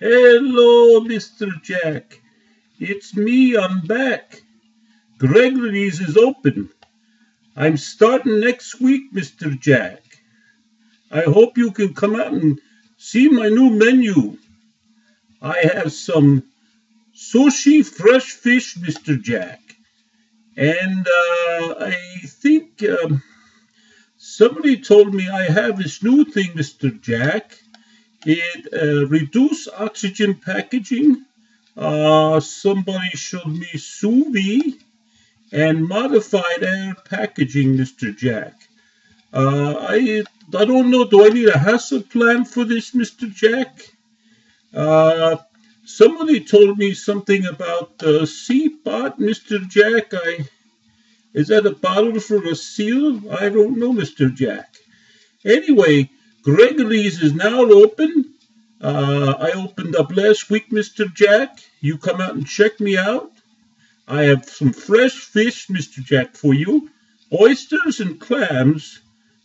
Hello, Mr. Jack. It's me, I'm back. Gregory's is open. I'm starting next week, Mr. Jack. I hope you can come out and see my new menu. I have some sushi fresh fish, Mr. Jack. And I think somebody told me I have this new thing, Mr. Jack. It reduced oxygen packaging. Somebody showed me sous vide and modified air packaging, Mr. Jack. I don't know. Do I need a hassle plan for this, Mr. Jack? Somebody told me something about CARLIN, Mr. Jack. Is that a bottle for a seal? I don't know, Mr. Jack. Anyway, Gregory's is now open. I opened up last week, Mr. Jack. You come out and check me out. I have some fresh fish, Mr. Jack, for you. Oysters and clams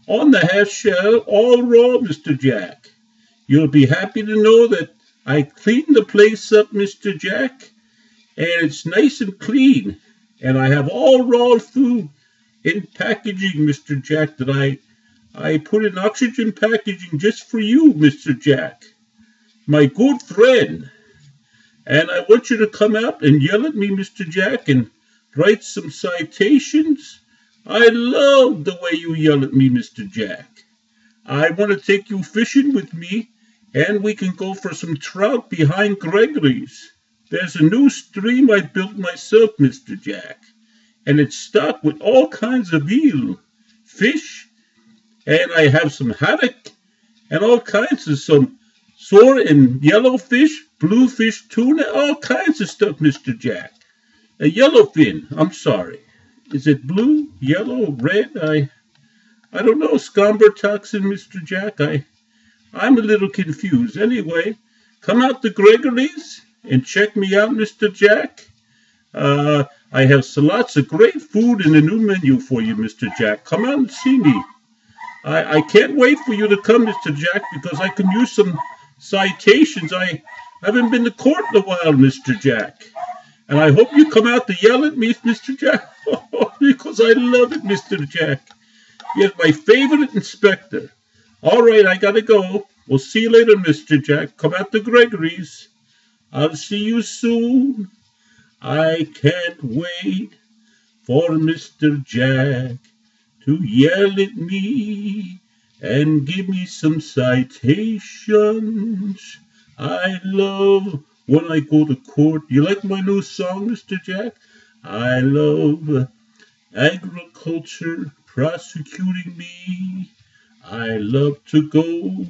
on the half shell, all raw, Mr. Jack. You'll be happy to know that I cleaned the place up, Mr. Jack, and it's nice and clean. And I have all raw food in packaging, Mr. Jack, that I put in oxygen packaging just for you, Mr. Jack, my good friend. And I want you to come out and yell at me, Mr. Jack, and write some citations. I love the way you yell at me, Mr. Jack. I want to take you fishing with me, and we can go for some trout behind Gregory's. There's a new stream I built myself, Mr. Jack, and it's stocked with all kinds of eel, fish, and I have some haddock, and all kinds of some sore and yellowfish, bluefish, tuna, all kinds of stuff, Mr. Jack. A yellowfin, I'm sorry. Is it blue, yellow, red? I don't know, scomber toxin, Mr. Jack. I'm a little confused. Anyway, come out to Gregory's and check me out, Mr. Jack. I have lots of great food in the new menu for you, Mr. Jack. Come out and see me. I can't wait for you to come, Mr. Jack, because I can use some citations. I haven't been to court in a while, Mr. Jack. And I hope you come out to yell at me, Mr. Jack, because I love it, Mr. Jack. You're my favorite inspector. All right, I gotta go. We'll see you later, Mr. Jack. Come out to Gregory's. I'll see you soon. I can't wait for Mr. Jack to yell at me and give me some citations. I love when I go to court. You like my new song, Mr. Jack? I love agriculture prosecuting me. I love to go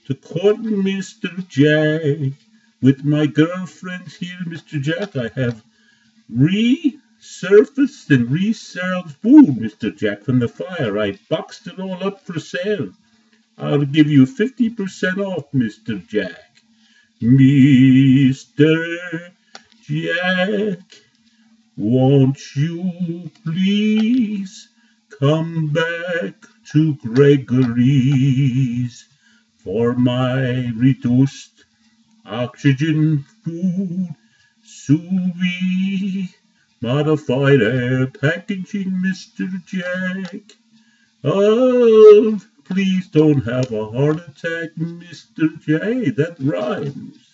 to court, Mr. Jack. With my girlfriends here, Mr. Jack, I have resurfaced and reserved food, Mr. Jack, from the fire. I boxed it all up for sale. I'll give you 50% off, Mr. Jack. Mr. Jack, won't you please come back to Gregory's for my reduced oxygen food, sous vide, modified air packaging, Mr. Jack. Oh, please don't have a heart attack, Mr. J. That rhymes.